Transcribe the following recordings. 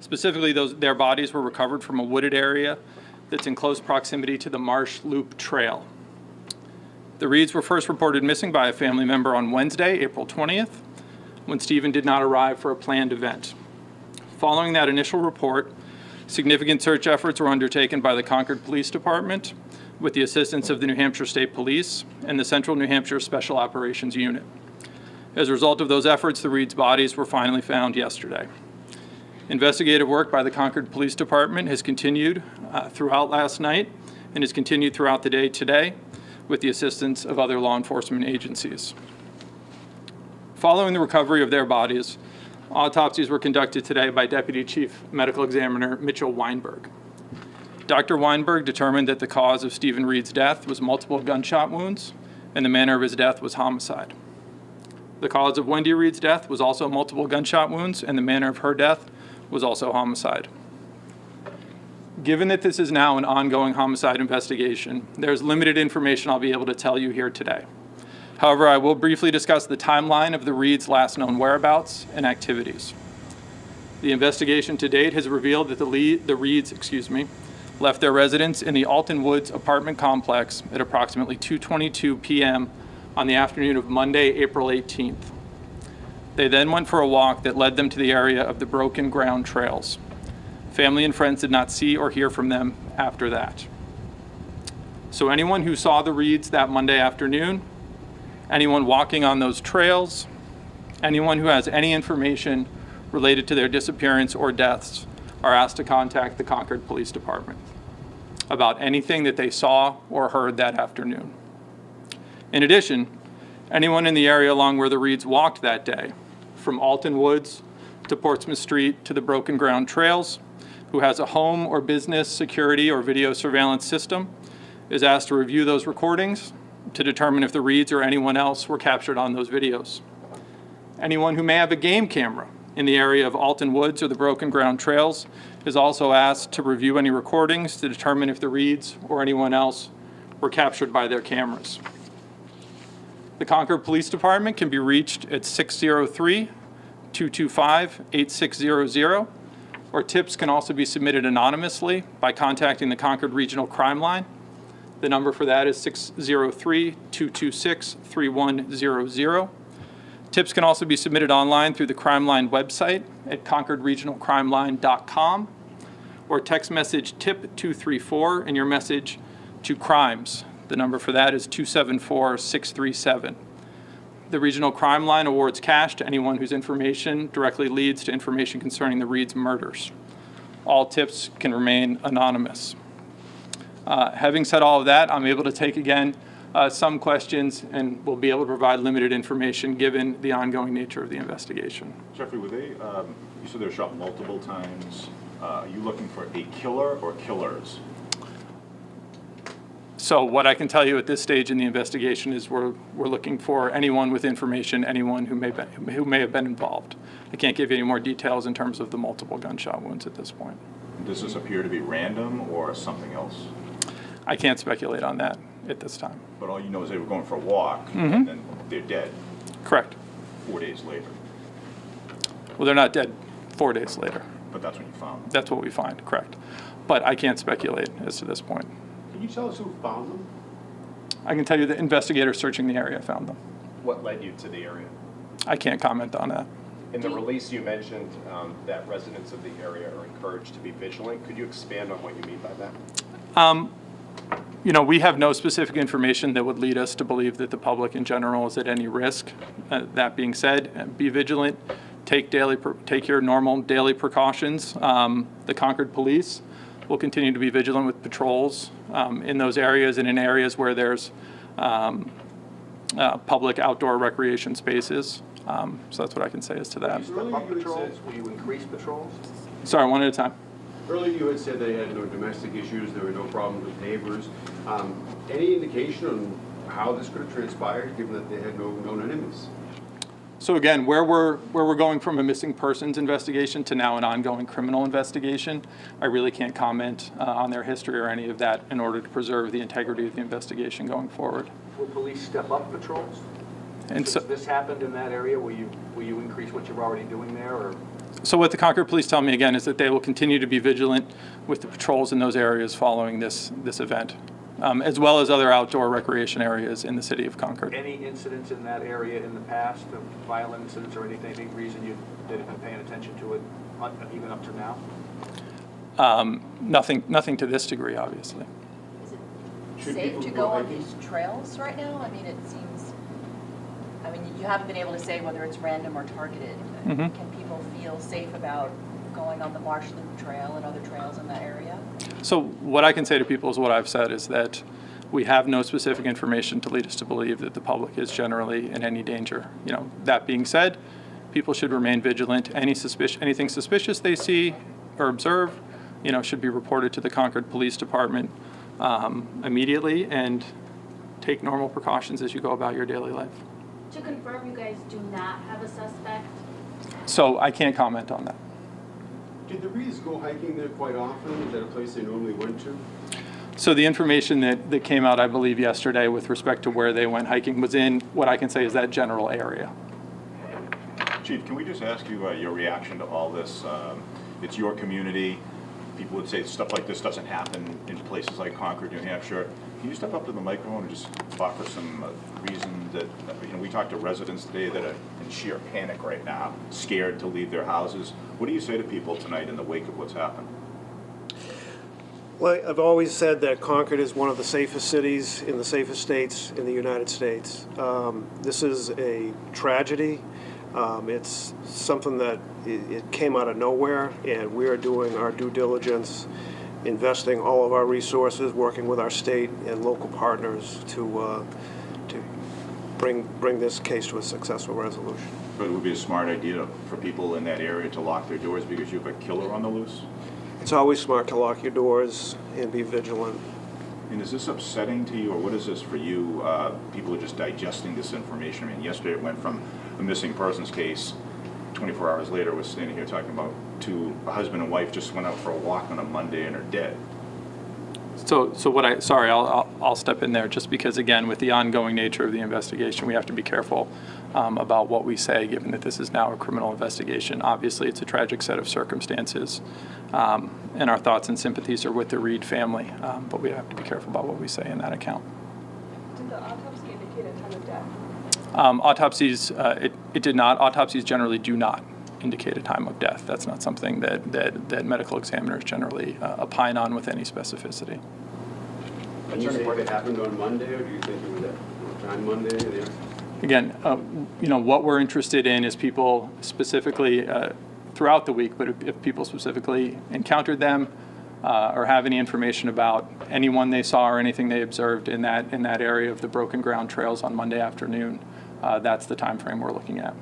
Specifically, their bodies were recovered from a wooded area that's in close proximity to the Marsh Loop Trail. The Reeds were first reported missing by a family member on Wednesday, April 20th, when Stephen did not arrive for a planned event. Following that initial report, significant search efforts were undertaken by the Concord Police Department with the assistance of the New Hampshire State Police and the Central New Hampshire Special Operations Unit. As a result of those efforts, the Reeds' bodies were finally found yesterday. Investigative work by the Concord Police Department has continued throughout last night and has continued throughout the day today with the assistance of other law enforcement agencies. Following the recovery of their bodies, autopsies were conducted today by Deputy Chief Medical Examiner Mitchell Weinberg. Dr. Weinberg determined that the cause of Stephen Reed's death was multiple gunshot wounds and the manner of his death was homicide. The cause of Wendy Reed's death was also multiple gunshot wounds and the manner of her death was also homicide. Given that this is now an ongoing homicide investigation, there's limited information I'll be able to tell you here today. However, I will briefly discuss the timeline of the Reeds' last known whereabouts and activities. The investigation to date has revealed that the Reeds, left their residence in the Alton Woods apartment complex at approximately 2:22 p.m. on the afternoon of Monday, April 18th. They then went for a walk that led them to the area of the Broken Ground Trails. Family and friends did not see or hear from them after that. So anyone who saw the Reeds that Monday afternoon, anyone walking on those trails, anyone who has any information related to their disappearance or deaths are asked to contact the Concord Police Department about anything that they saw or heard that afternoon. In addition, anyone in the area along where the Reeds walked that day, from Alton Woods to Portsmouth Street to the Broken Ground Trails, who has a home or business security or video surveillance system, is asked to review those recordings to determine if the Reeds or anyone else were captured on those videos. Anyone who may have a game camera in the area of Alton Woods or the Broken Ground Trails is also asked to review any recordings to determine if the Reeds or anyone else were captured by their cameras. The Concord Police Department can be reached at 603-225-8600, or tips can also be submitted anonymously by contacting the Concord Regional Crime Line. The number for that is 603-226-3100. Tips can also be submitted online through the Crime Line website at concordregionalcrimeline.com, or text message TIP 234 and your message to crimes. The number for that is 274-637. The Regional Crime Line awards cash to anyone whose information directly leads to information concerning the Reeds murders. All tips can remain anonymous. Having said all of that, I'm able to take again some questions and will be able to provide limited information given the ongoing nature of the investigation. Jeffrey, were they, you said they were shot multiple times. Are you looking for a killer or killers? So what I can tell you at this stage in the investigation is we're looking for anyone with information, anyone who may have been involved. I can't give you any more details in terms of the multiple gunshot wounds at this point. Does this appear to be random or something else? I can't speculate on that at this time. But all you know is they were going for a walk and then they're dead. Correct. 4 days later. Well, they're not dead 4 days later. But that's what you found. That's what we find, correct. But I can't speculate as to this point. Can you tell us who found them? I can tell you the investigators searching the area found them. What led you to the area? I can't comment on that. In the release, you mentioned that residents of the area are encouraged to be vigilant. Could you expand on what you mean by that? You know, we have no specific information that would lead us to believe that the public in general is at any risk. That being said, be vigilant, take your normal daily precautions. The Concord Police will continue to be vigilant with patrols in those areas and in areas where there's public outdoor recreation spaces. So that's what I can say as to that. Will you increase patrols? Sorry, one at a time. Earlier you had said they had no domestic issues, there were no problems with neighbors. Any indication on how this could have transpired, given that they had no known enemies? So again, where we're going from a missing persons investigation to now an ongoing criminal investigation, I really can't comment on their history or any of that in order to preserve the integrity of the investigation going forward. Will police step up patrols? And Since this happened in that area, will you increase what you're already doing there, or? So what the Concord Police tell me again is that they will continue to be vigilant with the patrols in those areas following this event, as well as other outdoor recreation areas in the city of Concord. Any incidents in that area in the past, of violent incidents or anything, any reason you didn't been paying attention to it, even up to now? Nothing to this degree, obviously. Is it Should safe people to go go on hiking? these trails right now? I mean, it seems, you haven't been able to say whether it's random or targeted. Mhm. Can people feel safe about going on the Marsh Loop Trail and other trails in that area? So what I can say to people is what I've said, is that we have no specific information to lead us to believe that the public is generally in any danger. That being said, people should remain vigilant. Anything suspicious they see or observe, should be reported to the Concord Police Department immediately, and take normal precautions as you go about your daily life. To confirm, you guys do not have a suspect? So I can't comment on that. Did the Reeds go hiking there quite often? Is that a place they normally went to? So the information that came out, I believe, yesterday with respect to where they went hiking was in what I can say is that general area. Chief, can we just ask you your reaction to all this? It's your community. People would say stuff like this doesn't happen in places like Concord, New Hampshire. Can you step up to the microphone and just offer some reason that, we talked to residents today that are in sheer panic right now, scared to leave their houses. What do you say to people tonight in the wake of what's happened? Well, I've always said that Concord is one of the safest cities in the safest states in the United States. This is a tragedy. It's something that it came out of nowhere, and we are doing our due diligence, investing all of our resources, working with our state and local partners to bring this case to a successful resolution. But it would be a smart idea for people in that area to lock their doors because you have a killer on the loose? It's always smart to lock your doors and be vigilant. And is this upsetting to you, or what is this for you? People are just digesting this information. Yesterday it went from a missing persons case, 24 hours later we're standing here talking about a husband and wife just went out for a walk on a Monday and are dead. So I'll step in there just because, again, with the ongoing nature of the investigation, we have to be careful about what we say, given that this is now a criminal investigation. Obviously, it's a tragic set of circumstances, and our thoughts and sympathies are with the Reed family, but we have to be careful about what we say in that account. Did the autopsy indicate a time of death? Autopsies, it did not. Autopsies generally do not indicate a time of death. That's not something that medical examiners generally opine on with any specificity. Do you think it happened on Monday, or do you think it was on Monday? Yeah. Again, what we're interested in is people specifically throughout the week, but if people specifically encountered them or have any information about anyone they saw or anything they observed in that area of the broken ground trails on Monday afternoon, that's the time frame we're looking at.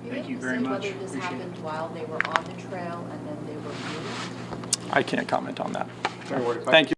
Thank you very much. Whether this happened while they were on the trail and then they were moved? I can't comment on that. Thank you.